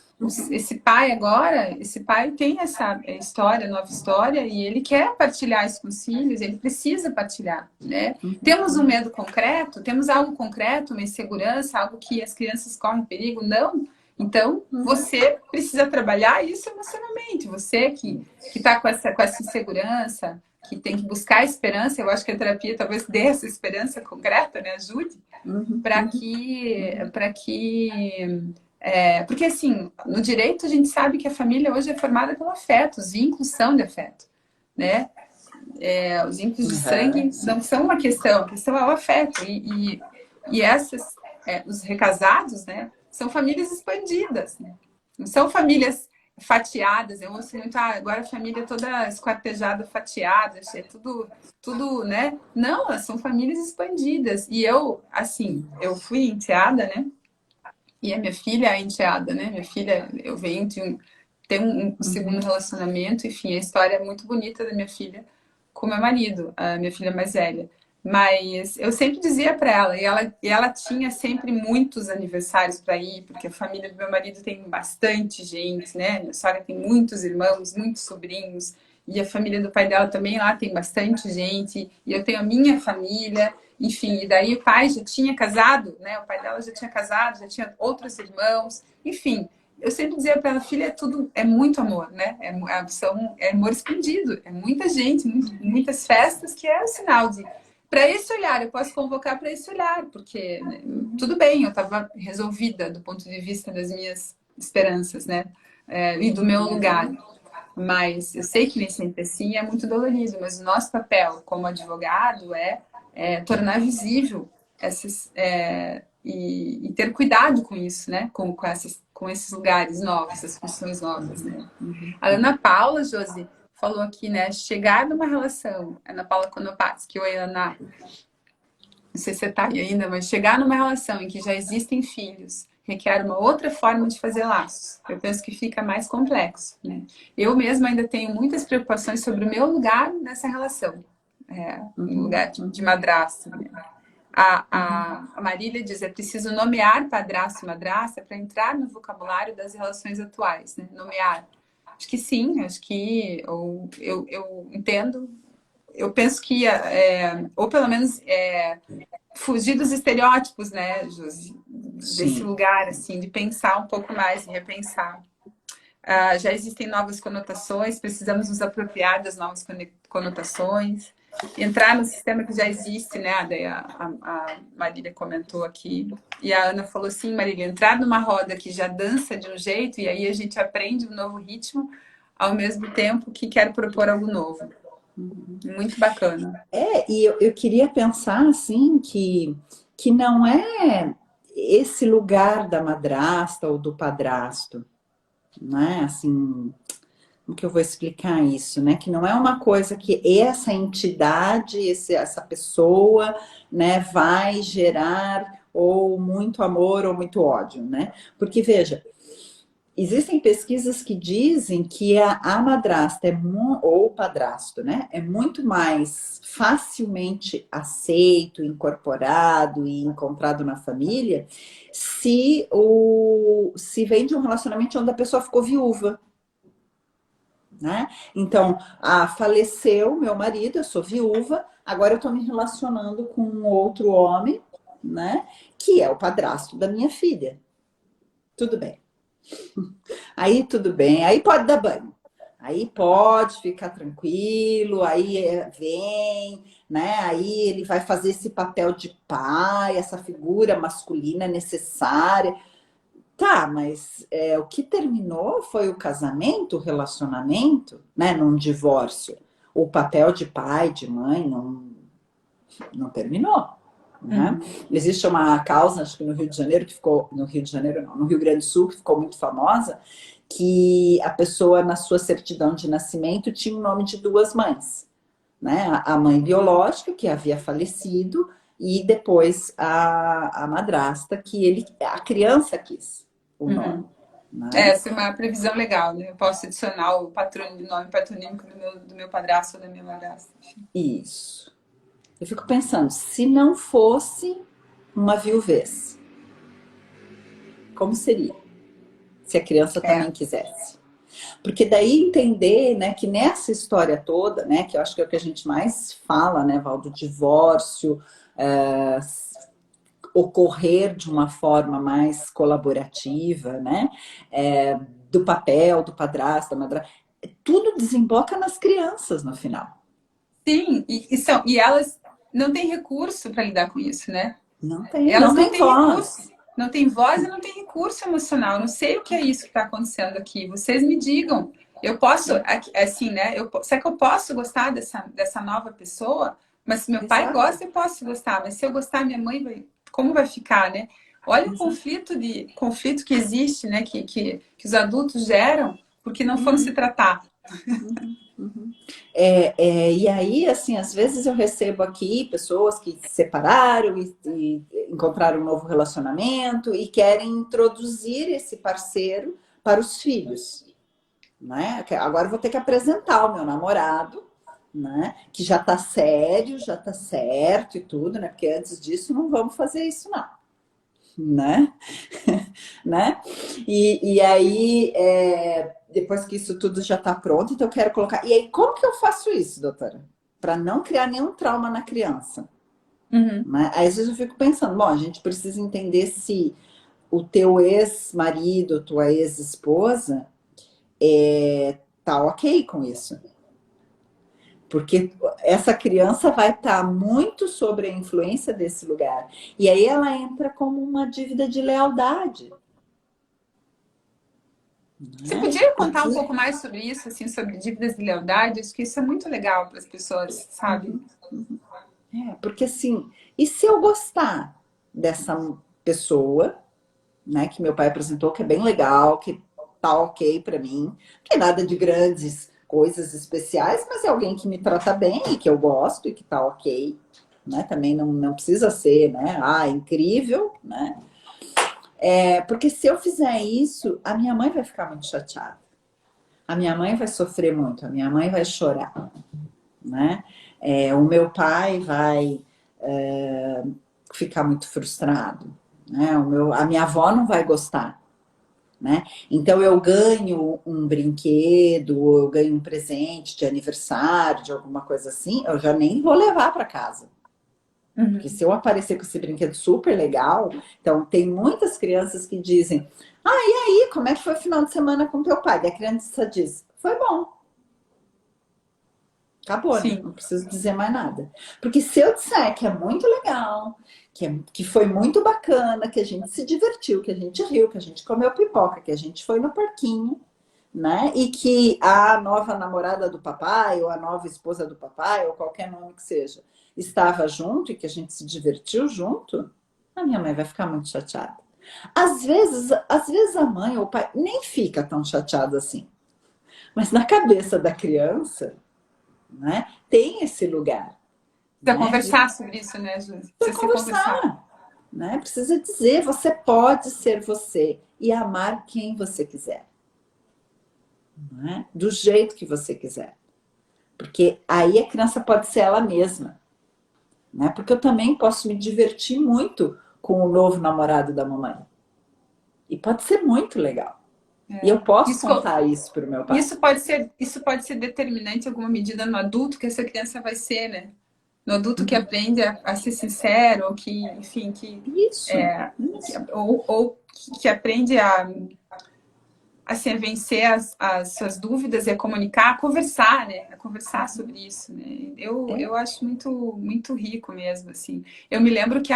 esse pai agora, esse pai tem essa história, nova história, e ele quer partilhar isso com os filhos, ele precisa partilhar, né? Temos um medo concreto, temos algo concreto, uma insegurança, algo que as crianças correm perigo? Não. Então, você precisa trabalhar isso emocionalmente. Você que está com essa insegurança, que tem que buscar esperança, eu acho que a terapia talvez dê essa esperança concreta, né? Ajude, porque assim, no direito a gente sabe que a família hoje é formada pelo afeto, os vínculos são de afeto, né? Os vínculos de sangue não são uma questão, a questão é o afeto. E os recasados, né, são famílias expandidas, né? Não são famílias fatiadas. Eu ouço muito, agora a família é toda esquartejada, fatiada, é tudo, né? Não, elas são famílias expandidas. E eu, assim, eu fui enteada, né? E a minha filha é enteada, né? Minha filha, eu venho ter um segundo relacionamento, enfim, a história é muito bonita da minha filha com meu marido, a minha filha mais velha. Mas eu sempre dizia para ela, e ela tinha sempre muitos aniversários para ir, porque a família do meu marido tem bastante gente, né? Minha sogra tem muitos irmãos, muitos sobrinhos, e a família do pai dela também lá tem bastante gente, e eu tenho a minha família, enfim, e daí o pai já tinha casado, né? O pai dela já tinha casado, já tinha outros irmãos, enfim. Eu sempre dizia para ela, filha, é muito amor, né? É amor escondido, é muita gente, muitas festas, que é o sinal de. Para esse olhar, eu posso convocar para esse olhar, porque né, tudo bem, eu estava resolvida do ponto de vista das minhas esperanças, né? E do meu lugar. Mas eu sei que nem sempre assim é muito dolorido, mas o nosso papel como advogado é tornar visível e ter cuidado com isso, né? Com esses lugares novos, essas funções novas, né? A Ana Paula, Josi, falou aqui, né? Chegar numa relação, Ana Paula Konopatsky, oi, Ana, não sei se você está aí ainda, mas chegar numa relação em que já existem filhos requer uma outra forma de fazer laços. Eu penso que fica mais complexo, né? Eu mesma ainda tenho muitas preocupações sobre o meu lugar nessa relação, no lugar de madrasta, né? A Marília diz, é preciso nomear padrasto e madrasta para entrar no vocabulário das relações atuais, né? Nomear. Acho que sim, acho que eu entendo. Eu penso que, ou pelo menos fugir dos estereótipos, né, Josi? Desse lugar, assim, de pensar um pouco mais e repensar. Já existem novas conotações, precisamos nos apropriar das novas conotações, entrar no sistema que já existe, né? Daí a Marília comentou aqui, e a Ana falou assim, Marília, entrar numa roda que já dança de um jeito, e aí a gente aprende um novo ritmo, ao mesmo tempo que quer propor algo novo. Muito bacana. E eu queria pensar, assim, que não é esse lugar da madrasta ou do padrasto, né? Assim, como que eu vou explicar isso, né? Que não é uma coisa que essa entidade, essa pessoa, né, vai gerar ou muito amor ou muito ódio, né? Porque, veja, existem pesquisas que dizem que a madrasta ou o padrasto, né, é muito mais facilmente aceito, incorporado e encontrado na família se vem de um relacionamento onde a pessoa ficou viúva. Né? Então, faleceu meu marido, eu sou viúva, agora eu estou me relacionando com um outro homem, né, que é o padrasto da minha filha. Tudo bem. Aí tudo bem, aí pode dar banho. Aí pode ficar tranquilo, aí vem, né? Aí ele vai fazer esse papel de pai, essa figura masculina necessária. Tá, mas o que terminou foi o casamento, o relacionamento, né? Num divórcio. O papel de pai, de mãe, não terminou. Né? Existe uma causa, acho que no Rio de Janeiro, que ficou. No Rio de Janeiro, não, no Rio Grande do Sul, que ficou muito famosa, que a pessoa, na sua certidão de nascimento, tinha o nome de duas mães. Né? A mãe biológica, que havia falecido, e depois a madrasta, que a criança quis o nome. Né? Essa é uma previsão legal, né? Eu posso adicionar o nome patronímico do meu padrasto ou da minha madrasta. Isso. Eu fico pensando, se não fosse uma viuvez, como seria? se a criança também quisesse. Porque daí entender, né, que nessa história toda, né, que eu acho que é o que a gente mais fala, né, Val, do divórcio, ocorrer de uma forma mais colaborativa, né, do papel, do padrasto, da madrasta, tudo desemboca nas crianças no final. Sim, e elas não têm recurso para lidar com isso, né? Não tem, Elas não não tem têm recurso. voz. Não tem voz e não tem recurso emocional. Eu não sei o que é isso que está acontecendo aqui. Vocês me digam. Eu posso, assim, né? Será que eu posso gostar dessa nova pessoa? Mas se meu pai Exato. gosta, eu posso gostar. Mas se eu gostar, minha mãe vai. Como vai ficar, né? Olha o Exato. conflito que existe, né? Que os adultos geram porque não foram se tratar. E aí, assim, às vezes eu recebo aqui pessoas que se separaram e encontraram um novo relacionamento e querem introduzir esse parceiro para os filhos, né? Agora eu vou ter que apresentar o meu namorado, né? Que já tá sério, já tá certo e tudo, né? Porque antes disso não vamos fazer isso, não, né? Né? E aí, depois que isso tudo já está pronto, então eu quero colocar. E aí, como que eu faço isso, doutora? Para não criar nenhum trauma na criança. Uhum. Né? Aí, às vezes eu fico pensando, bom, a gente precisa entender se o teu ex-marido, tua ex-esposa, tá ok com isso. Porque essa criança vai estar muito sobre a influência desse lugar. E aí ela entra como uma dívida de lealdade. Você Né? podia contar um Porque pouco mais sobre isso, assim, sobre dívidas de lealdade? Acho que isso é muito legal para as pessoas, sabe? porque assim, e se eu gostar dessa pessoa, né, que meu pai apresentou, que é bem legal, que tá ok pra mim, que é nada de grandes coisas especiais, mas é alguém que me trata bem e que eu gosto e que tá ok, né? Também não precisa ser, né? Ah, incrível, né? Porque se eu fizer isso, a minha mãe vai ficar muito chateada. A minha mãe vai sofrer muito, a minha mãe vai chorar, né? O meu pai vai ficar muito frustrado, né? A minha avó não vai gostar, né? Então eu ganho um brinquedo, ou eu ganho um presente de aniversário, de alguma coisa assim, eu já nem vou levar para casa. Porque Uhum. se eu aparecer com esse brinquedo super legal, então tem muitas crianças que dizem: "Ah, e aí, como é que foi o final de semana com teu pai?" E a criança diz: "Foi bom." Acabou, né? Sim. Não preciso dizer mais nada. Porque se eu disser que é muito legal, que foi muito bacana, que a gente se divertiu, que a gente riu, que a gente comeu pipoca, que a gente foi no parquinho, né? E que a nova namorada do papai, ou a nova esposa do papai, ou qualquer nome que seja, estava junto e que a gente se divertiu junto, a minha mãe vai ficar muito chateada. Às vezes a mãe ou o pai nem fica tão chateado assim. Mas na cabeça da criança, né? Tem esse lugar, Precisa né? conversar sobre isso, né, Ju? Precisa Precisa ser conversado. conversar, né? Precisa dizer, você pode ser você e amar quem você quiser, né? Do jeito que você quiser. Porque aí a criança pode ser ela mesma, né? Porque eu também posso me divertir muito com o novo namorado da mamãe. E pode ser muito legal. E eu posso Isso, contar isso para o meu pai. isso pode ser determinante em alguma medida no adulto que essa criança vai ser, né? No adulto que aprende a ser sincero, ou que, enfim, Isso, isso. que aprende a assim, vencer as suas dúvidas e a comunicar, a conversar, né? A conversar sobre isso, né? Eu acho muito rico mesmo, assim. Eu me lembro que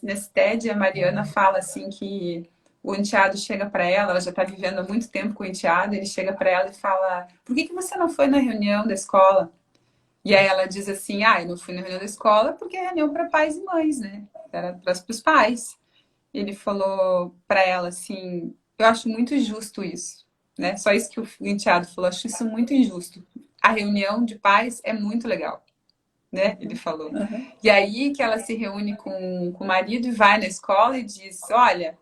nesse TED a Mariana fala assim que o enteado chega para ela já está vivendo há muito tempo com o enteado, ele chega para ela e fala: por que você não foi na reunião da escola? E aí ela diz assim: eu não fui na reunião da escola porque é reunião para pais e mães, né? Era para os pais. Ele falou para ela assim: eu acho muito injusto isso, né? Só isso que o enteado falou, acho isso muito injusto. A reunião de pais é muito legal, né? Ele falou. Uhum. E aí que ela se reúne com o marido e vai na escola e diz: olha,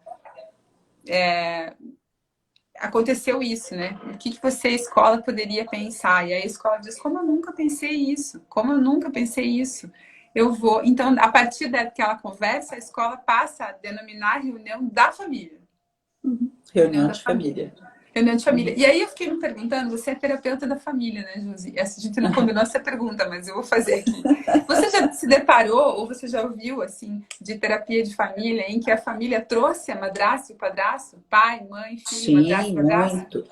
aconteceu isso, né? O que você, escola, poderia pensar? E aí a escola diz: como eu nunca pensei isso? Como eu nunca pensei isso? Eu vou. Então, a partir daquela conversa, a escola passa a denominar a reunião da família. Reunião Reunião da de família. família. Reunião de família. E aí eu fiquei me perguntando, você é terapeuta da família, né, Josi? Essa a gente não combinou essa pergunta, mas eu vou fazer aqui. Você já se deparou, ou você já ouviu, assim, de terapia de família, em que a família trouxe a madrasta e o padrasto? Pai, mãe, filho, madrasta, Sim, padrasto? muito,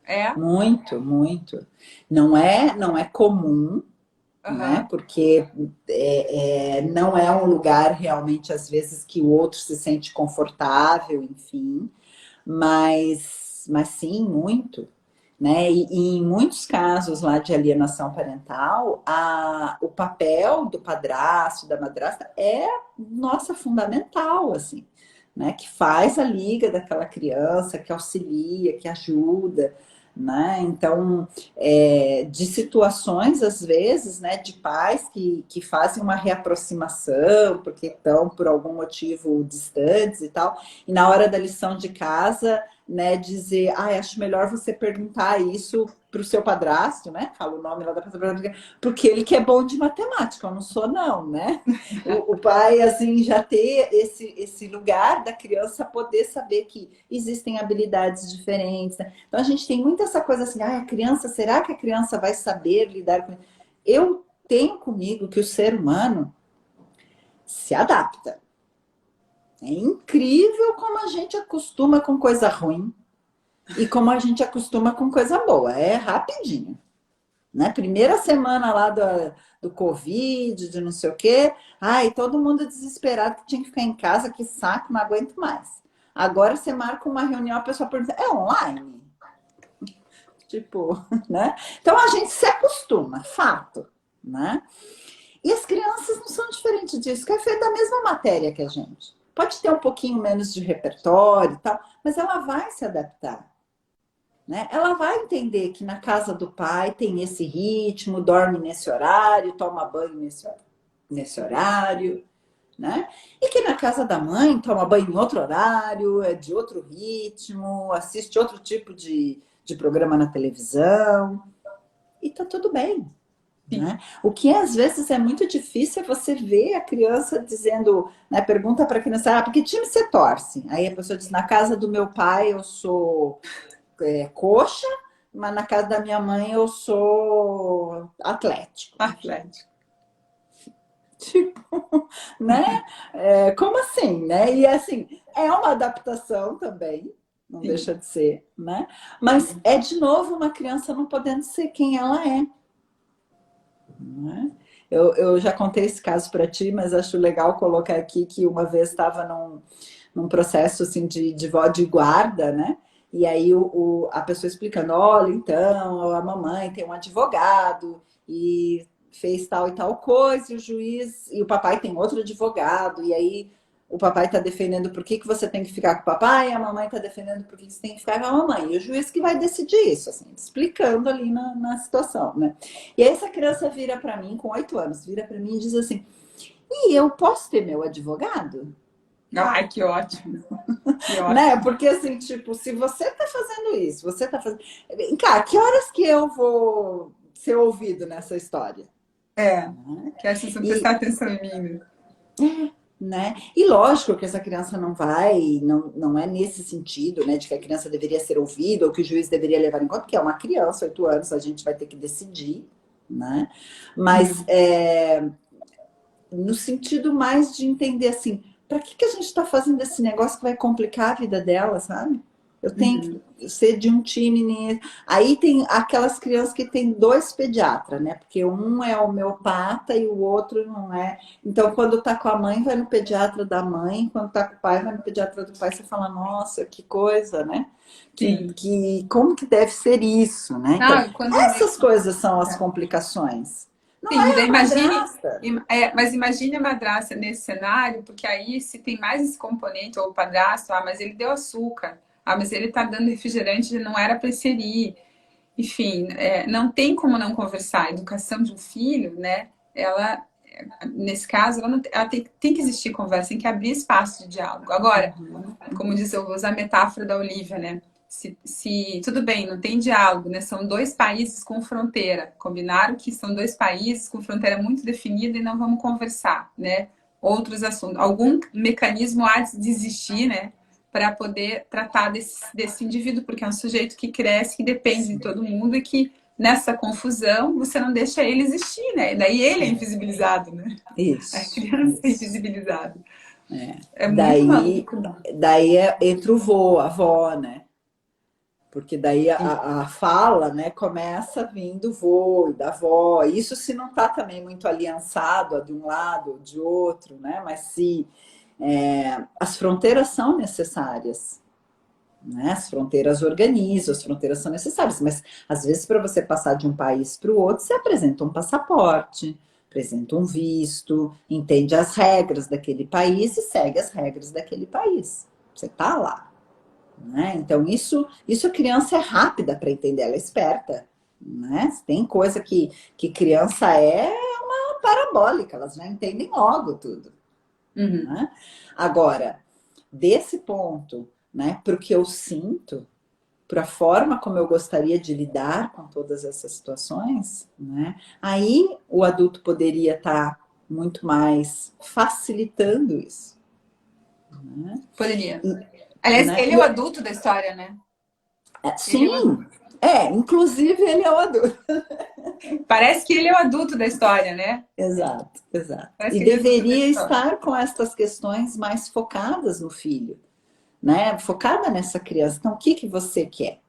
É? muito, muito. Não é comum, né? Aham. Porque não é um lugar realmente, às vezes, que o outro se sente confortável, enfim, mas sim, muito. Né? E em muitos casos lá de alienação parental, o papel do padrasto, da madrasta é, nossa, fundamental, assim, né? Que faz a liga daquela criança, que auxilia, que ajuda, né? Então, de situações, às vezes, né, de pais que fazem uma reaproximação, porque estão, por algum motivo, distantes e tal, e na hora da lição de casa, né, dizer, acho melhor você perguntar isso para o seu padrasto, né? Fala o nome lá da pessoa, porque ele que é bom de matemática, eu não sou, não, né? O pai, assim, já ter esse lugar da criança poder saber que existem habilidades diferentes, né? Então a gente tem muito essa coisa assim, a criança, será que a criança vai saber lidar com isso? Eu tenho comigo que o ser humano se adapta. É incrível como a gente acostuma com coisa ruim e como a gente acostuma com coisa boa. É rapidinho. Né? Primeira semana lá do Covid, de não sei o quê. Ai, todo mundo desesperado que tinha que ficar em casa, que saco, não aguento mais. Agora você marca uma reunião, a pessoa pergunta, é online? Tipo, né? Então a gente se acostuma, fato, né? E as crianças não são diferentes disso, que é feita da mesma matéria que a gente. Pode ter um pouquinho menos de repertório e tal, mas ela vai se adaptar. Né? Ela vai entender que na casa do pai tem esse ritmo, dorme nesse horário, toma banho nesse horário, né? E que na casa da mãe toma banho em outro horário, é de outro ritmo, assiste outro tipo de programa na televisão, e tá tudo bem. Sim. Né? O que às vezes é muito difícil é você ver a criança dizendo, né, pergunta para a criança, por que time você torce? Aí a pessoa diz, na casa do meu pai eu sou coxa, mas na casa da minha mãe eu sou atlético. Atlético. Tipo, né? Como assim, né? E assim, é uma adaptação também, não Sim. deixa de ser, né? Mas é de novo uma criança não podendo ser quem ela é. Né? Eu já contei esse caso para ti, mas acho legal colocar aqui que uma vez estava num processo assim de vó de guarda, né? E aí a pessoa explicando, olha, então, a mamãe tem um advogado e fez tal e tal coisa, e o juiz, e o papai tem outro advogado, e aí o papai está defendendo por que você tem que ficar com o papai, e a mamãe está defendendo por que você tem que ficar com a mamãe. E o juiz que vai decidir isso, assim, explicando ali na situação, né? E aí essa criança vira para mim, com 8 anos, vira para mim e diz assim, e eu posso ter meu advogado? Ai, que ótimo. Que Né? ótimo. Porque assim, tipo, se você tá fazendo isso, você tá fazendo. Vem cá, que horas que eu vou ser ouvido nessa história? É. Né? Que acho que você prestar E, atenção em mim, né? né? E lógico que essa criança não vai, não é nesse sentido, né, de que a criança deveria ser ouvida ou que o juiz deveria levar em conta, porque é uma criança, 8 anos, a gente vai ter que decidir, né? Mas Uhum. no sentido mais de entender assim, para que a gente está fazendo esse negócio que vai complicar a vida dela, sabe? Eu tenho Uhum. que ser de um time. Aí tem aquelas crianças que tem dois pediatras, né? Porque um é homeopata e o outro não é. Então, quando tá com a mãe, vai no pediatra da mãe, quando tá com o pai, vai no pediatra do pai. Você fala, nossa, que coisa, né? Sim. Como que deve ser isso, né? Então, Ah, quando essas coisas são as é. complicações. Não Sim, é daí a imagine, madrasta. mas imagine a madrasta nesse cenário, porque aí se tem mais esse componente, ou o padrasto, mas ele deu açúcar, mas ele tá dando refrigerante, não era para inserir. Enfim, não tem como não conversar. A educação de um filho, né, ela, nesse caso, ela tem que existir conversa, tem que abrir espaço de diálogo. Agora, como diz, eu vou usar a metáfora da Olivia, né? Tudo bem, não tem diálogo, né? São dois países com fronteira. Combinaram que são dois países com fronteira muito definida e não vamos conversar, né? Outros assuntos. Algum mecanismo há de existir, né? para poder tratar desse indivíduo, porque é um sujeito que cresce, que depende de todo mundo e que nessa confusão você não deixa ele existir, né? E daí ele é invisibilizado, né? A Isso, criança é isso. invisibilizada. É. É muito Daí, maluco, né? daí entra o vô, a avó, né? Porque daí Sim. a fala, né, começa vindo do vô e da avó. Isso se não está também muito aliançado de um lado ou de outro, né? Mas se as fronteiras são necessárias, né? As fronteiras organizam, as fronteiras são necessárias, mas às vezes para você passar de um país para o outro, você apresenta um passaporte, apresenta um visto, entende as regras daquele país e segue as regras daquele país. Você está lá, né? Então isso a criança é rápida para entender, ela é esperta, né? Tem coisa que criança é uma parabólica, elas já entendem logo tudo, Uhum. né? Agora, desse ponto, né, para o que eu sinto, para a forma como eu gostaria de lidar com todas essas situações, né, aí o adulto poderia estar muito mais facilitando isso. Né? Poderia. E, Aliás, né, ele é o adulto da história, né? Ele é o sim, adulto. inclusive ele é o adulto. Parece que ele é o adulto da história, né? Exato, exato. Parece E que ele é o adulto da deveria história. estar com estas questões mais focadas no filho, né? Focada nessa criança. Então, o que que você quer?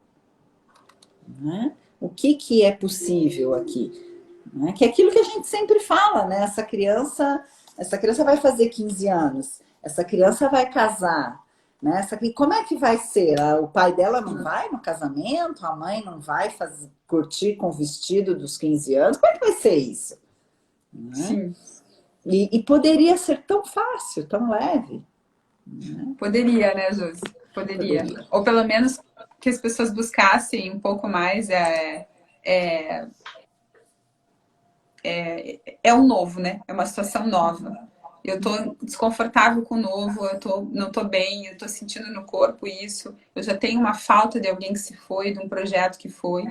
Né? O que que é possível aqui? Né? Que é aquilo que a gente sempre fala, né? Essa criança vai fazer 15 anos, essa criança vai casar, né? Como é que vai ser? O pai dela não vai no casamento, a mãe não vai curtir com o vestido dos 15 anos? Como é que vai ser isso? Né? Sim, E poderia ser tão fácil, tão leve. Né? poderia, né, Josi? Poderia. Poderia. Ou pelo menos que as pessoas buscassem um pouco mais é um novo, né? É uma situação nova. Eu tô desconfortável com o novo, não tô bem, eu tô sentindo no corpo isso. Eu já tenho uma falta de alguém que se foi, de um projeto que foi.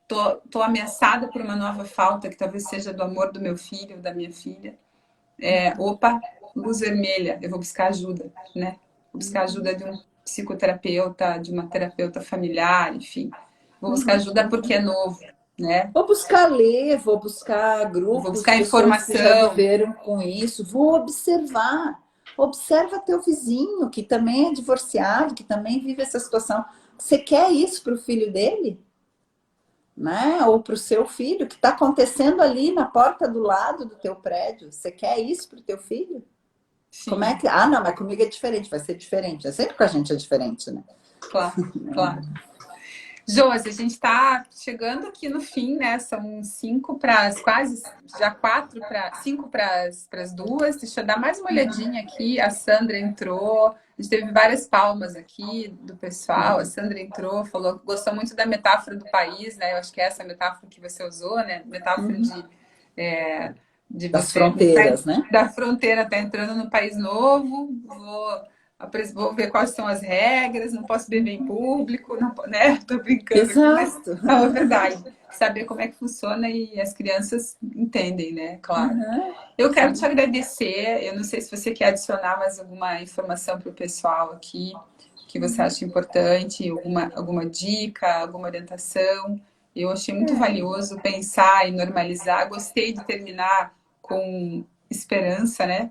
Tô ameaçada por uma nova falta, que talvez seja do amor do meu filho, da minha filha. Opa, luz vermelha, eu vou buscar ajuda, né? Vou buscar ajuda de um psicoterapeuta, de uma terapeuta familiar, enfim. Vou buscar ajuda porque é novo, né? Vou buscar ler, vou buscar Vou grupos, buscar pessoas que já informação. viveram com isso, vou observar. Observa teu vizinho, que também é divorciado, que também vive essa situação. Você quer isso para o filho dele? Né? Ou para o seu filho, que está acontecendo ali na porta do lado do teu prédio. Você quer isso para o teu filho? Como é Sim, que... Ah, não, mas comigo é diferente, vai ser diferente. É sempre com a gente é diferente, né? claro, claro. Josi, a gente está chegando aqui no fim, né? São 5 para quase, já 4 para 5 para as 2. Deixa eu dar mais uma olhadinha aqui. A Sandra entrou, a gente teve várias palmas aqui do pessoal. A Sandra entrou, falou que gostou muito da metáfora do país, né? Eu acho que é essa metáfora que você usou, né? Metáfora de Das você fronteiras, né? da fronteira, tá entrando no país novo, vou ver quais são as regras, não posso beber em público, não, né? Tô brincando aqui, mas Exato. não, é verdade. Saber como é que funciona e as crianças entendem, né? Claro. Uhum. Eu quero te agradecer. Eu não sei se você quer adicionar mais alguma informação para o pessoal aqui que você acha importante, alguma dica, alguma orientação. Eu achei muito valioso pensar e normalizar. Gostei de terminar com esperança, né?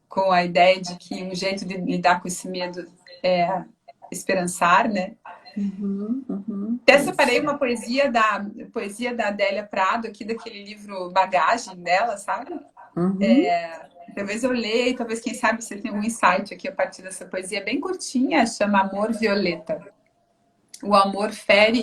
Com a ideia de que um jeito de lidar com esse medo é esperançar, né? Uhum, uhum, Até separei isso. uma poesia da Adélia Prado, aqui daquele livro Bagagem dela, sabe? Uhum. Talvez eu leia e talvez, quem sabe, você tenha algum insight aqui a partir dessa poesia bem curtinha, chama Amor Violeta. O amor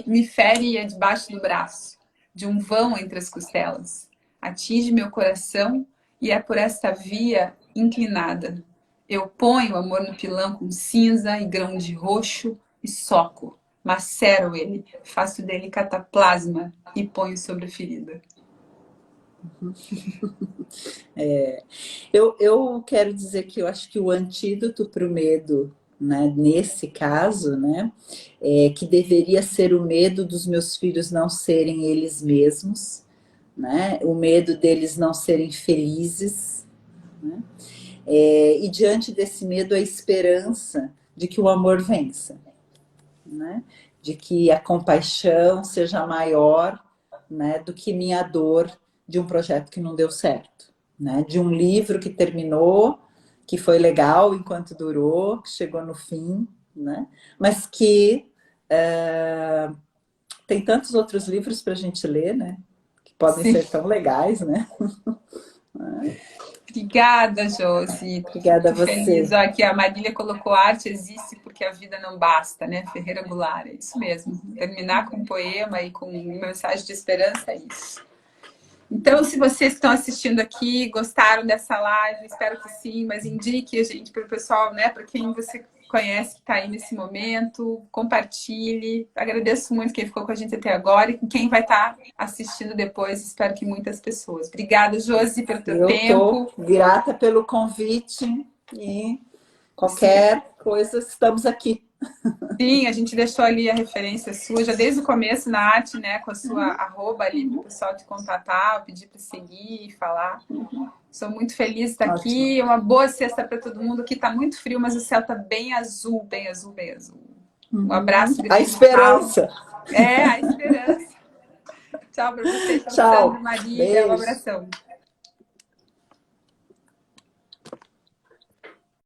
me fere e é debaixo do braço, de um vão entre as costelas. Atinge meu coração e é por esta via inclinada. Eu ponho o amor no pilão com cinza e grão de roxo e soco. Macero ele, faço dele cataplasma e ponho sobre a ferida. Eu quero dizer que eu acho que o antídoto para o medo, né, nesse caso, né, é que deveria ser o medo dos meus filhos não serem eles mesmos, né, o medo deles não serem felizes, né, E diante desse medo, a esperança de que o amor vença, né? De que a compaixão seja maior, né, do que minha dor de um projeto que não deu certo, né? De um livro que terminou, que foi legal enquanto durou, que chegou no fim, né? Mas que tem tantos outros livros para a gente ler, né? Que podem Sim. ser tão legais, né? Obrigada, Josi. Tô Obrigada a muito feliz. você. Ó, aqui a Marília colocou arte existe porque a vida não basta, né? Ferreira Goulart, é isso mesmo. Terminar com um poema e com uma mensagem de esperança é isso. Então, se vocês que estão assistindo aqui gostaram dessa live, espero que sim, mas indique a gente para o pessoal, né? Para quem você conhece que está aí nesse momento, compartilhe. Agradeço muito quem ficou com a gente até agora e quem vai estar assistindo depois, espero que muitas pessoas. Obrigada, Josi, pelo teu Eu tempo. estou grata pelo convite e qualquer coisa, estamos aqui. Sim, a gente deixou ali a referência sua, já desde o começo na arte, né? Com a sua arroba ali para o pessoal te contatar, pedir para seguir e falar. Sou muito feliz de estar Ótimo. aqui. Uma boa sexta para todo mundo. Aqui está muito frio, mas o céu está bem azul, bem azul, bem azul. Um abraço grande. A esperança. A esperança. Tchau para vocês. Tchau, Sandro, Tchau. Marília. Um Beijo. abração.